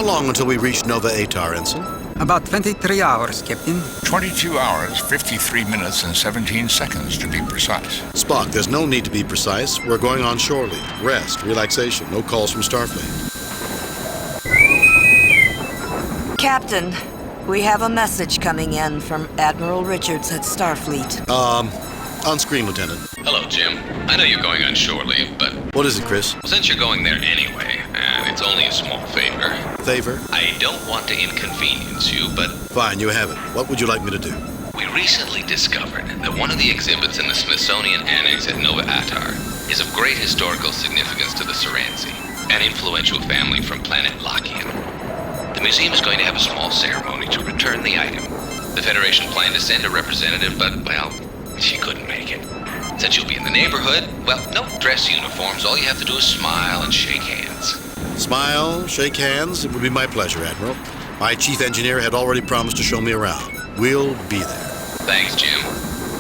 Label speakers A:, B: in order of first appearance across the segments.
A: How long until we reach Nova Atar, Ensign?
B: About 23 hours, Captain.
C: 22 hours, 53 minutes, and 17 seconds to be precise.
A: Spock, there's no need to be precise. We're going on shore leave. Rest, relaxation, no calls from Starfleet.
D: Captain, we have a message coming in from Admiral Richards at Starfleet.
A: On screen, Lieutenant.
E: Hello, Jim. I know you're going on shore leave, but
A: What is it, Chris?
E: since you're going there anyway, and it's only a small favor,
A: Favor?
E: I don't want to inconvenience you, but
A: Fine, you have it. What would you like me to do?
E: we recently discovered that one of the exhibits in the Smithsonian Annex at Nova Atar is of great historical significance to the Soransi, an influential family from planet Lakian. The museum is going to have a small ceremony to return the item. The Federation planned to send a representative, but, well, she couldn't make it. Since you'll be in the neighborhood, well, no dress uniforms. All you have to do is smile and shake hands.
A: Smile, shake hands. It would be my pleasure, Admiral. My chief engineer had already promised to show me around. We'll be there.
E: Thanks, Jim.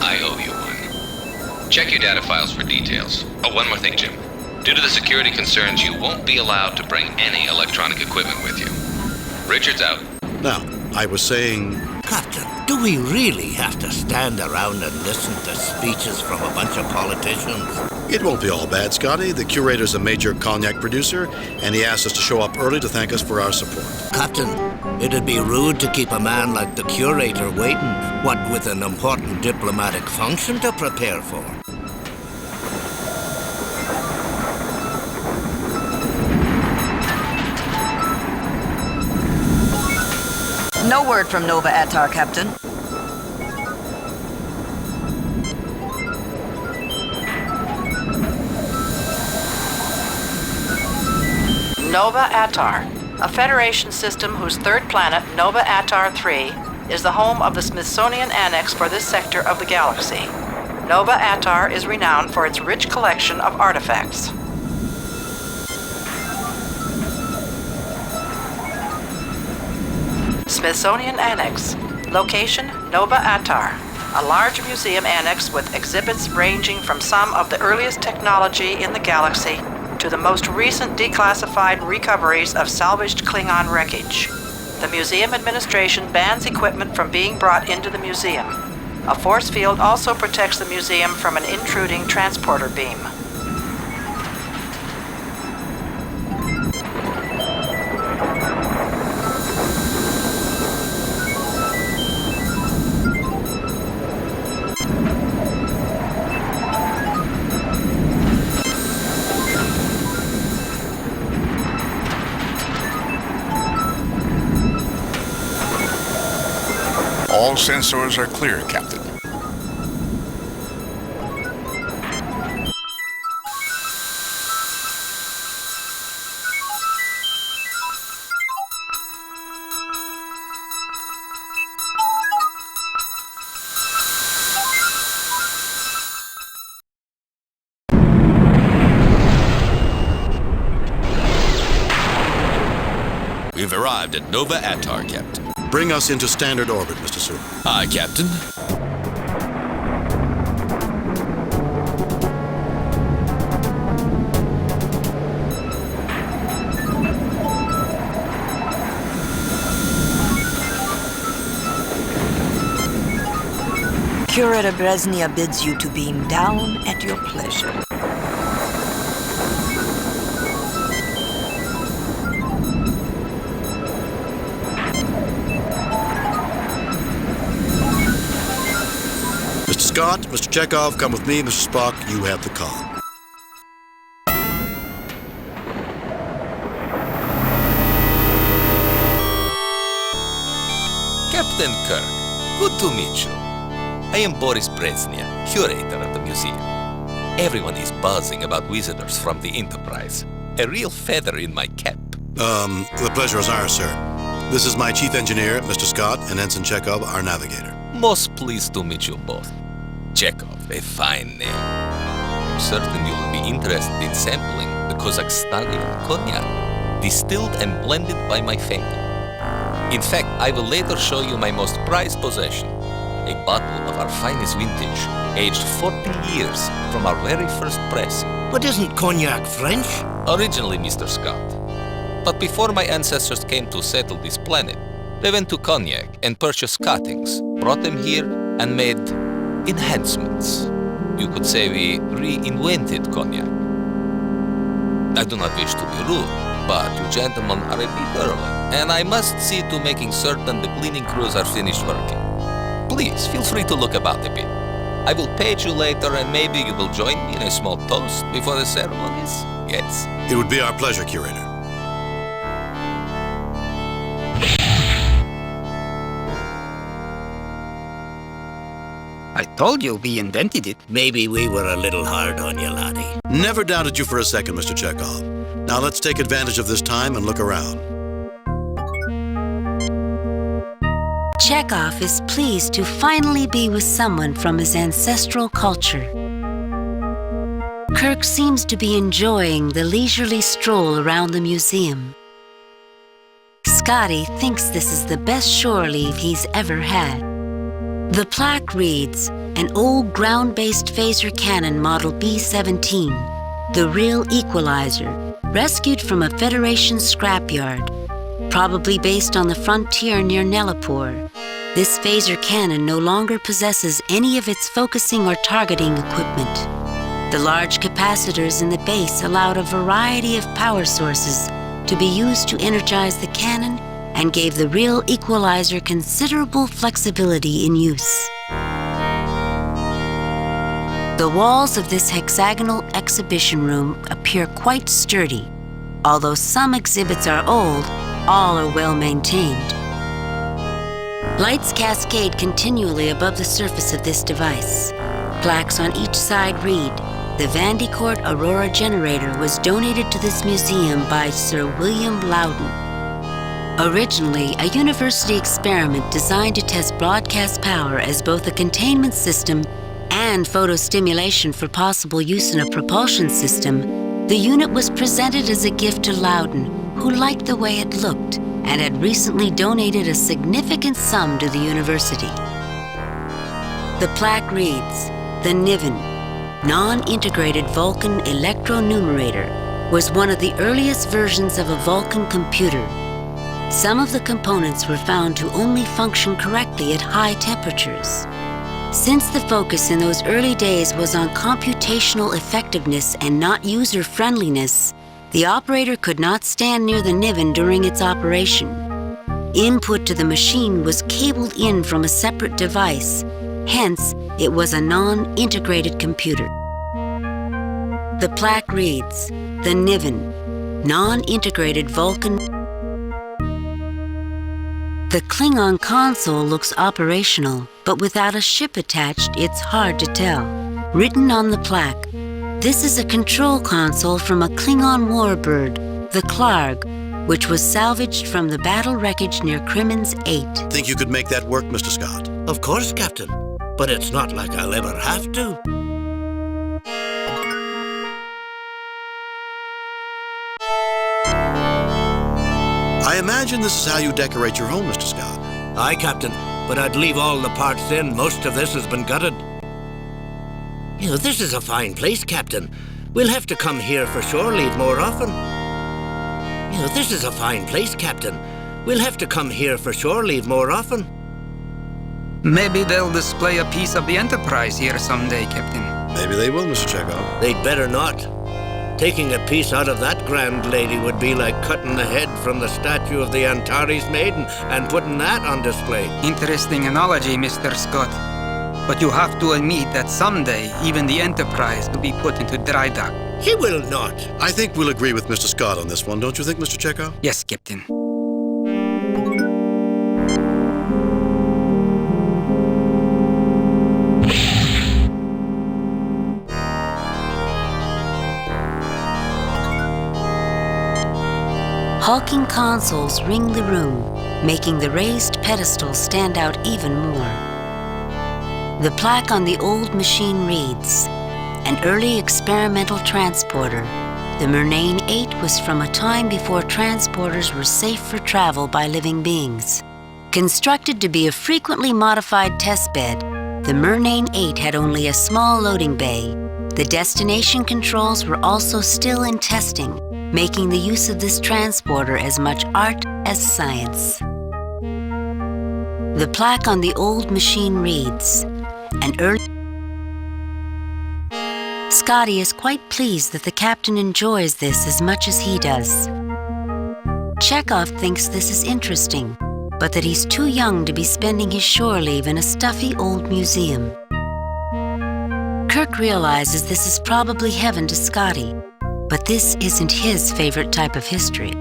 E: I owe you one. Check your data files for details. Oh, one more thing, Jim. Due to the security concerns, you won't be allowed to bring any electronic equipment with you. Richards out.
A: Now, I was saying...
F: Captain, do we really have to stand around and listen to speeches from a bunch of politicians?
A: It won't be all bad, Scotty. The curator's a major cognac producer, and he asked us to show up early to thank us for our support.
F: Captain, it'd be rude to keep a man like the curator waiting, what with an important diplomatic function to prepare for.
D: No word from Nova Atar, Captain.
G: Nova Atar, a Federation system whose third planet, Nova Atar 3, is the home of the Smithsonian Annex for this sector of the galaxy. Nova Atar is renowned for its rich collection of artifacts. Smithsonian Annex. Location, Nova Atar. A large museum annex with exhibits ranging from some of the earliest technology in the galaxy to the most recent declassified recoveries of salvaged Klingon wreckage. The museum administration bans equipment from being brought into the museum. A force field also protects the museum from an intruding transporter beam.
C: All sensors are clear, Captain.
H: We've arrived at Nova Atar, Captain.
A: Bring us into standard orbit, Mr. Sewell.
H: Aye, Captain.
D: Curator Brezhnev bids you to beam down at your pleasure.
A: Mr. Scott, Mr. Chekhov, come with me. Mr. Spock, you have the call.
H: Captain Kirk, good to meet you. I am Boris Brezhnev, curator of the museum. Everyone is buzzing about visitors from the Enterprise. A real feather in my cap.
A: The pleasure is ours, sir. This is my chief engineer, Mr. Scott, and Ensign Chekhov, our navigator.
H: Most pleased to meet you both. Chekhov, a fine name. I'm certain you will be interested in sampling the Kazakhstanian cognac, distilled and blended by my family. In fact, I will later show you my most prized possession, a bottle of our finest vintage, aged 40 years from our very first pressing.
F: But isn't cognac French?
H: Originally, Mr. Scott. But before my ancestors came to settle this planet, they went to Cognac and purchased cuttings, brought them here, and made enhancements. You could say we reinvented Cognac. I do not wish to be rude, but you gentlemen are a bit early, and I must see to making certain the cleaning crews are finished working. Please, feel free to look about a bit. I will page you later, and maybe you will join me in a small toast before the ceremonies? Yes?
A: It would be our pleasure, Curator.
B: I told you we invented it.
F: Maybe we were a little hard on you, laddie.
A: Never doubted you for a second, Mr. Chekhov. Now let's take advantage of this time and look around.
I: Chekhov is pleased to finally be with someone from his ancestral culture. Kirk seems to be enjoying the leisurely stroll around the museum. Scotty thinks this is the best shore leave he's ever had. The plaque reads, an old ground-based phaser cannon model B-17, the real equalizer, rescued from a Federation scrapyard, probably based on the frontier near Nelapur. This phaser cannon no longer possesses any of its focusing or targeting equipment. The large capacitors in the base allowed a variety of power sources to be used to energize the cannon and gave the real equalizer considerable flexibility in use. The walls of this hexagonal exhibition room appear quite sturdy. Although some exhibits are old, all are well maintained. Lights cascade continually above the surface of this device. Plaques on each side read, "The Vandecourt Aurora generator was donated to this museum by Sir William Loudon." Originally, a university experiment designed to test broadcast power as both a containment system and photostimulation for possible use in a propulsion system, the unit was presented as a gift to Loudon, who liked the way it looked and had recently donated a significant sum to the university. The plaque reads, "The Niven, non-integrated Vulcan electronumerator, was one of the earliest versions of a Vulcan computer. Some of the components were found to only function correctly at high temperatures. Since the focus in those early days was on computational effectiveness and not user-friendliness, the operator could not stand near the Niven during its operation. Input to the machine was cabled in from a separate device, hence it was a non-integrated computer." The plaque reads, "The Niven, non-integrated Vulcan." The Klingon console looks operational, but without a ship attached, it's hard to tell. Written on the plaque, this is a control console from a Klingon warbird, the Klarg, which was salvaged from the battle wreckage near Crimmins 8.
A: Think you could make that work, Mr. Scott?
F: Of course, Captain. But it's not like I'll ever have to.
A: I imagine this is how you decorate your home, Mr. Scott.
F: Aye, Captain, but I'd leave all the parts in. Most of this has been gutted. You know, this is a fine place, Captain. We'll have to come here for shore leave more often. You know, this is a fine place, Captain. We'll have to come here for shore leave more often.
B: Maybe they'll display a piece of the Enterprise here someday, Captain.
A: Maybe they will, Mr. Chekhov.
F: They'd better not. Taking a piece out of that grand lady would be like cutting the head from the statue of the Antares Maiden and putting that on display.
B: Interesting analogy, Mr. Scott. But you have to admit that someday even the Enterprise will be put into dry dock.
F: He will not.
A: I think we'll agree with Mr. Scott on this one, don't you think, Mr. Chekhov?
B: Yes, Captain.
I: Hulking consoles ring the room, making the raised pedestal stand out even more. The plaque on the old machine reads, "An early experimental transporter. The Murnane 8 was from a time before transporters were safe for travel by living beings. Constructed to be a frequently modified testbed, the Murnane 8 had only a small loading bay. The destination controls were also still in testing. making the use of this transporter as much art as science. The plaque on the old machine reads, "An early..." Scotty is quite pleased that the captain enjoys this as much as he does. Chekhov thinks this is interesting, but that he's too young to be spending his shore leave in a stuffy old museum. Kirk realizes this is probably heaven to Scotty, but this isn't his favorite type of history.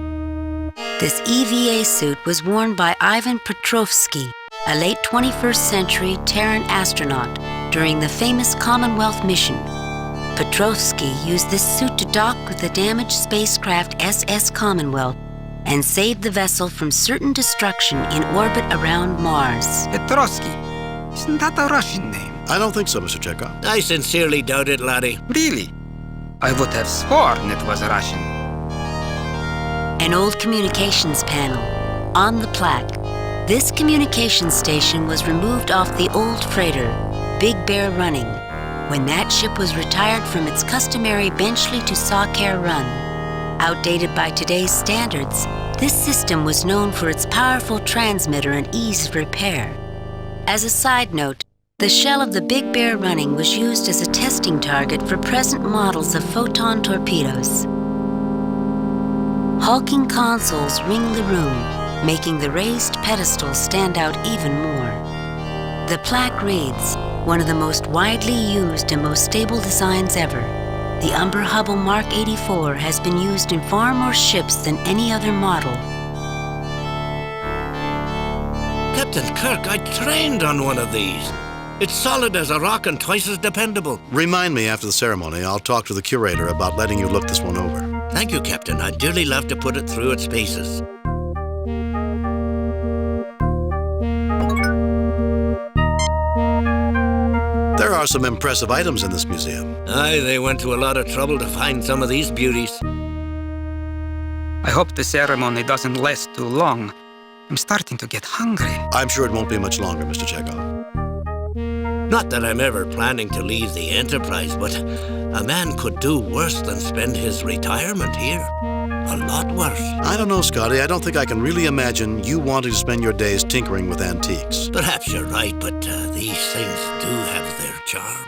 I: This EVA suit was worn by Ivan Petrovsky, a late 21st century Terran astronaut during the famous Commonwealth mission. Petrovsky used this suit to dock with the damaged spacecraft SS Commonwealth and saved the vessel from certain destruction in orbit around Mars.
B: Petrovsky. Isn't that a Russian name?
A: I don't think so, Mr. Chekhov.
F: I sincerely doubt it, laddie.
B: Really? I would have sworn it was Russian.
I: An old communications panel. On the plaque, this communications station was removed off the old freighter, Big Bear Running, when that ship was retired from its customary Benchley to Sawcare run. Outdated by today's standards, this system was known for its powerful transmitter and ease of repair. As a side note, the shell of the Big Bear Running was used as a testing target for present models of photon torpedoes. Hulking consoles ring the room, making the raised pedestal stand out even more. The plaque reads, "One of the most widely used and most stable designs ever. The Umber Hubble Mark 84 has been used in far more ships than any other model."
F: Captain Kirk, I trained on one of these. It's solid as a rock and twice as dependable.
A: Remind me after the ceremony. I'll talk to the curator about letting you look this one over.
F: Thank you, Captain. I'd dearly love to put it through its paces.
A: There are some impressive items in this museum.
F: Aye, they went to a lot of trouble to find some of these beauties.
B: I hope the ceremony doesn't last too long. I'm starting to get hungry.
A: I'm sure it won't be much longer, Mr. Chekhov.
F: Not that I'm ever planning to leave the Enterprise, but a man could do worse than spend his retirement here. A lot worse.
A: I don't know, Scotty. I don't think I can really imagine you wanting to spend your days tinkering with antiques.
F: Perhaps you're right, but these things do have their charm.